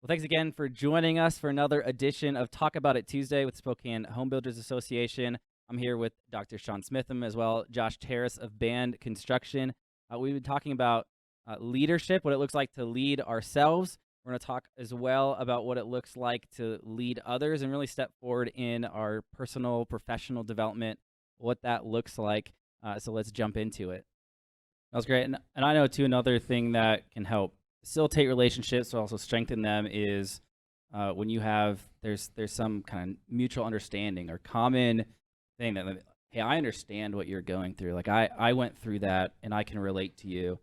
Well, thanks again for joining us for another edition of Talk About It Tuesday with Spokane Home Builders Association. I'm here with Dr. Sean Smitham as well, Josh Terris of Band Construction. We've been talking about leadership, what it looks like to lead ourselves. We're going to talk as well about what it looks like to lead others and really step forward in our personal, professional development, what that looks like. So let's jump into it. That was great. And I know, too, another thing that can help facilitate relationships, but also strengthen them is when you have, there's some kind of mutual understanding or common thing that, hey, I understand what you're going through. Like, I went through that, and I can relate to you.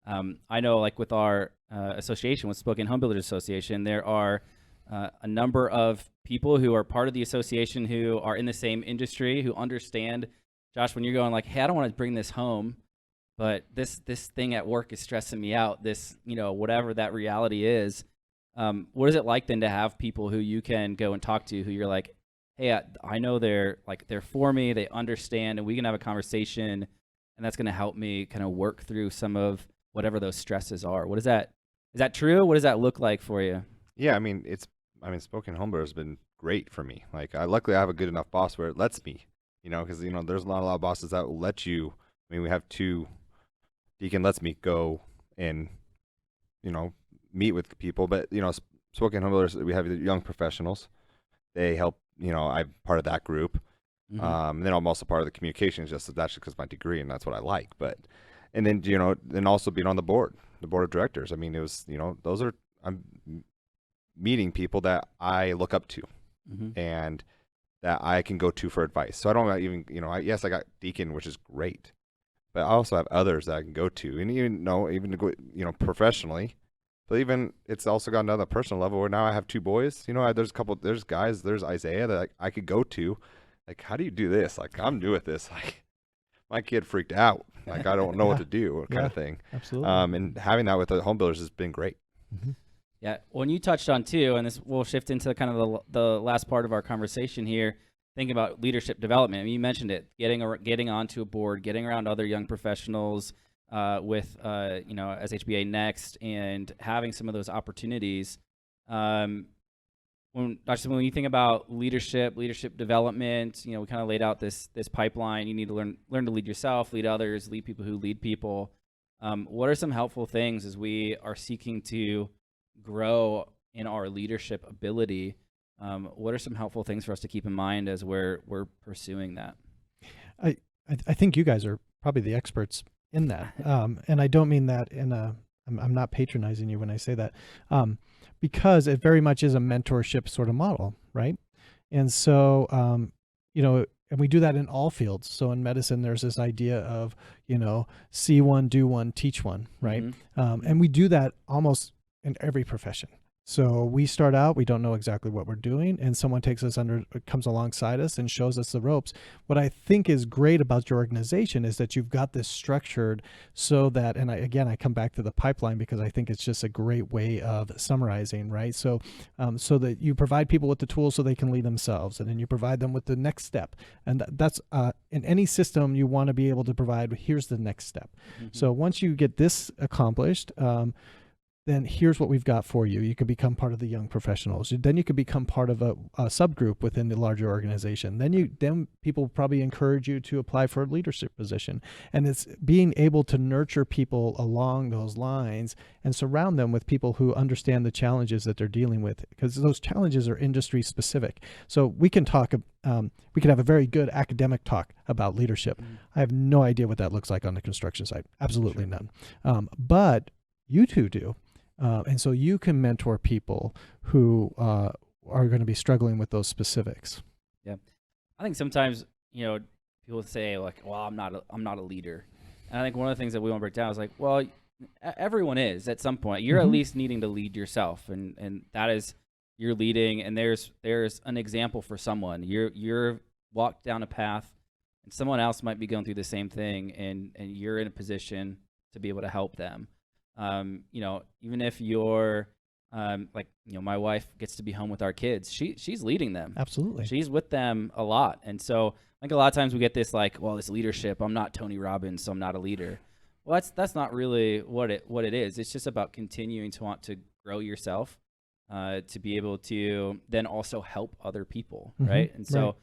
I know, like, with our association, with Spokane Home Builders Association, there are a number of people who are part of the association who are in the same industry, who understand, Josh, when you're going like, hey, I don't want to bring this home, but this thing at work is stressing me out, this, whatever that reality is. What is it like then to have people who you can go and talk to, who you're like, hey, I know they're for me, they understand, and we can have a conversation, and that's going to help me kind of work through some of whatever those stresses are. Is that true? What does that look like for you? Yeah, Spokane Home Builder has been great for me. Like, luckily I have a good enough boss where it lets me, because, there's not a lot of bosses that will let you. We have two. Deacon lets me go and, meet with people. But, Spokane Home Builders, we have the young professionals. They help, I'm part of that group. Mm-hmm. And then I'm also part of the communications, that's just because of my degree, and that's what I like. But, and then, and also being on the board of directors. I mean, it was, I'm meeting people that I look up to, mm-hmm. and that I can go to for advice. So I don't even, yes, I got Deacon, which is great. But I also have others that I can go to, and even to go, professionally. But even it's also gotten to the personal level where now I have two boys. There's guys, there's Isaiah that I could go to. Like, how do you do this? Like, I'm new at this. Like, my kid freaked out. Like, I don't know what to do, kind of thing. Absolutely. And having that with the home builders has been great. Mm-hmm. Yeah. When you touched on too, and this will shift into kind of the last part of our conversation here, thinking about leadership development. I mean, you mentioned it, getting onto a board, getting around other young professionals with, SHBA Next, and having some of those opportunities. When you think about leadership development, we kind of laid out this pipeline. You need to learn to lead yourself, lead others, lead people who lead people. What are some helpful things as we are seeking to grow in our leadership ability? What are some helpful things for us to keep in mind as we're pursuing that? I think you guys are probably the experts in that. And I don't mean that I'm not patronizing you when I say that, because it very much is a mentorship sort of model, right? And so, and we do that in all fields. So in medicine, there's this idea of, see one, do one, teach one, right? Mm-hmm. And we do that almost in every profession. So we start out, we don't know exactly what we're doing, and someone comes alongside us and shows us the ropes. What I think is great about your organization is that you've got this structured so that, and I come back to the pipeline because I think it's just a great way of summarizing, right? So, so that you provide people with the tools so they can lead themselves, and then you provide them with the next step. And that's in any system you want to be able to provide, here's the next step. Mm-hmm. So once you get this accomplished, then here's what we've got for you. You could become part of the young professionals. Then you could become part of a subgroup within the larger organization. Then people probably encourage you to apply for a leadership position. And it's being able to nurture people along those lines and surround them with people who understand the challenges that they're dealing with, because those challenges are industry specific. So we can talk, we can have a very good academic talk about leadership. Mm-hmm. I have no idea what that looks like on the construction site. Absolutely none. But you two do. And so you can mentor people who are going to be struggling with those specifics. Yeah, I think sometimes people say like, "Well, I'm not a leader," and I think one of the things that we want to break down is like, well, everyone is at some point. You're Mm-hmm. at least needing to lead yourself, and that is you're leading, and there's an example for someone. You're walked down a path, and someone else might be going through the same thing, and you're in a position to be able to help them. Even if you're my wife gets to be home with our kids, she's leading them. Absolutely. She's with them a lot. And so I think a lot of times we get this like, well, this leadership, I'm not Tony Robbins, so I'm not a leader. Well, that's not really what it is. It's just about continuing to want to grow yourself to be able to then also help other people, Mhm. right? And so Right.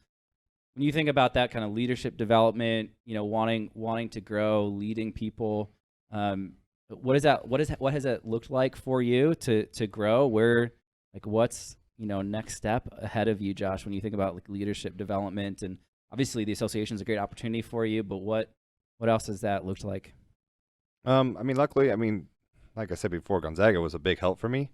when you think about that kind of leadership development, wanting to grow, leading people, what is that? What has that looked like for you to grow? Where, like, what's next step ahead of you, Josh? When you think about like leadership development, and obviously the association is a great opportunity for you, but what else has that looked like? I mean, luckily, like I said before, Gonzaga was a big help for me.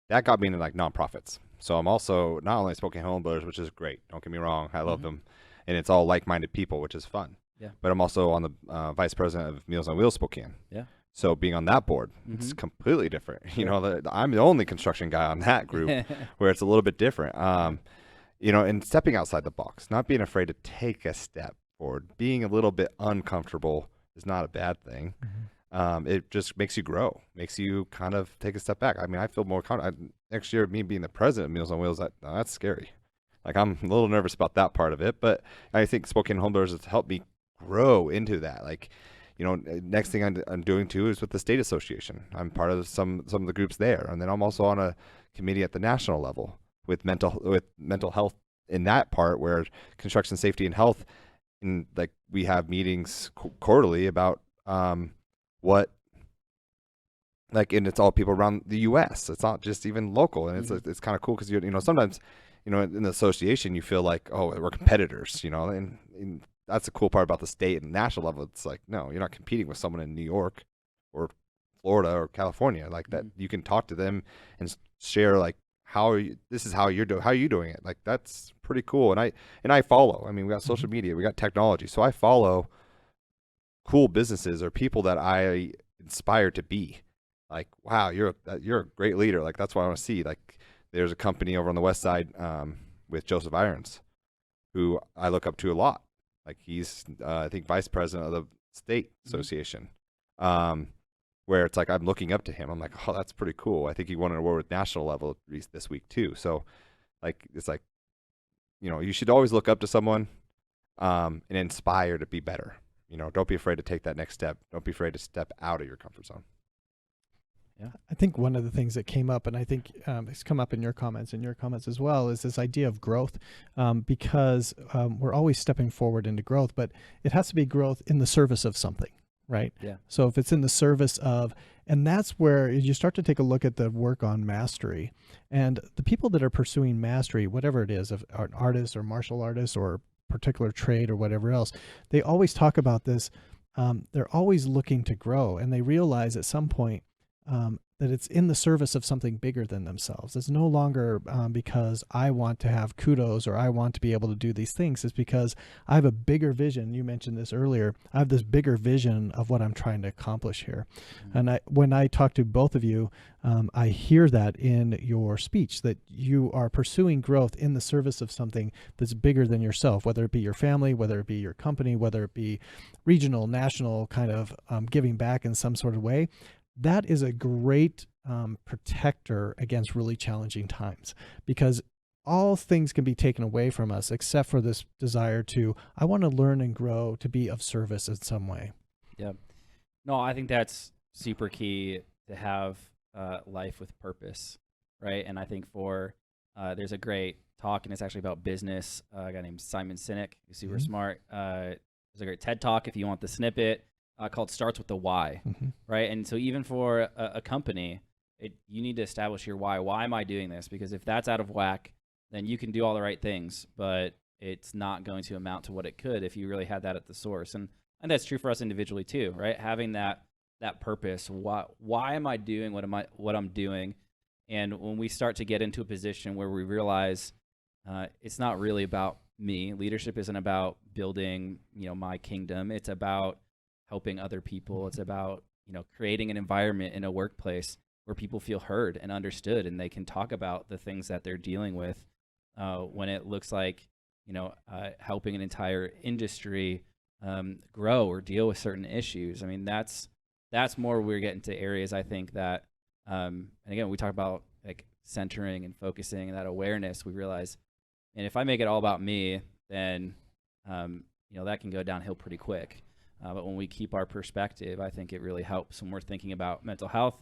That got me into like nonprofits. So I'm also not only Spokane Home Builders, which is great. Don't get me wrong, I love them, and it's all like-minded people, which is fun. Yeah. But I'm also on the vice president of Meals on Wheels Spokane. Yeah. So being on that board, it's completely different. You Sure. know, I'm the only construction guy on that group, where it's a little bit different. And stepping outside the box, not being afraid to take a step forward, being a little bit uncomfortable is not a bad thing. It just makes you grow, makes you kind of take a step back. I mean, I feel more confident. Next year, me being the president of Meals on Wheels, that's scary. Like, I'm a little nervous about that part of it, but I think Spokane Home Builders has helped me grow into that. Like, next thing I'm doing too is with the state association. I'm part of some of the groups there, and then I'm also on a committee at the national level with mental health in that part, where construction safety and health, and like we have meetings quarterly about what, like, and it's all people around the U.S. It's not just even local, and it's kind of cool because sometimes in the association you feel like, oh, we're competitors, and that's the cool part about the state and national level. It's like, no, you're not competing with someone in New York or Florida or California like that. You can talk to them and share like, this is how you're doing, how are you doing it? Like, that's pretty cool. And I follow. I mean, we got social media, we got technology, so I follow cool businesses or people that I inspire to be. Like, wow, you're a great leader. Like, that's what I want to see. Like, there's a company over on the west side with Joseph Irons, who I look up to a lot. Like, he's I think vice president of the state association, where it's like I'm looking up to him. I'm like, oh, that's pretty cool. I think he won an award with national level this week too. So, like, it's like, you should always look up to someone and inspire to be better. Don't be afraid to take that next step. Don't be afraid to step out of your comfort zone. Yeah, I think one of the things that came up, and I think it's come up in your comments as well, is this idea of growth, because we're always stepping forward into growth, but it has to be growth in the service of something, right? Yeah. So if it's in the service of, and that's where you start to take a look at the work on mastery, and the people that are pursuing mastery, whatever it is, of an artist or martial artist or particular trade or whatever else, they always talk about this. They're always looking to grow, and they realize at some point that it's in the service of something bigger than themselves. It's no longer because I want to have kudos or I want to be able to do these things. It's because I have a bigger vision. You mentioned this earlier. I have this bigger vision of what I'm trying to accomplish here. And when I talk to both of you, I hear that in your speech, that you are pursuing growth in the service of something that's bigger than yourself, whether it be your family, whether it be your company, whether it be regional, national, kind of giving back in some sort of way. That is a great protector against really challenging times, because all things can be taken away from us except for this desire to, I want to learn and grow to be of service in some way. Yeah. No, I think that's super key to have life with purpose, right? And I think there's a great talk, and it's actually about business. A guy named Simon Sinek, who's super smart. There's a great TED Talk if you want the snippet. Called Starts with the Why, right? And so even for a company, you need to establish your why. Why am I doing this? Because if that's out of whack, then you can do all the right things, but it's not going to amount to what it could if you really had that at the source. And that's true for us individually too, right? Having that purpose. Why am I doing what I'm doing? And when we start to get into a position where we realize it's not really about me, leadership isn't about building, my kingdom. It's about helping other people. It's about, creating an environment in a workplace where people feel heard and understood, and they can talk about the things that they're dealing with. When it looks like, helping an entire industry grow or deal with certain issues. I mean, that's more we're getting to areas, I think, that, and again, we talk about like centering and focusing and that awareness. We realize, and if I make it all about me, then, that can go downhill pretty quick. But when we keep our perspective, I think it really helps when we're thinking about mental health.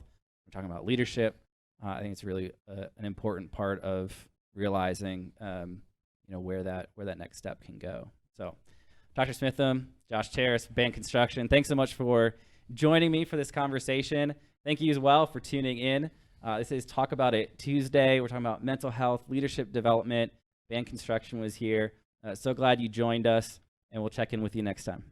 We're talking about leadership. I think it's really an important part of realizing, where that next step can go. So, Dr. Smitham, Josh Terris, Band Construction, thanks so much for joining me for this conversation. Thank you as well for tuning in. This is Talk About It Tuesday. We're talking about mental health, leadership development. Band Construction was here. So glad you joined us, and we'll check in with you next time.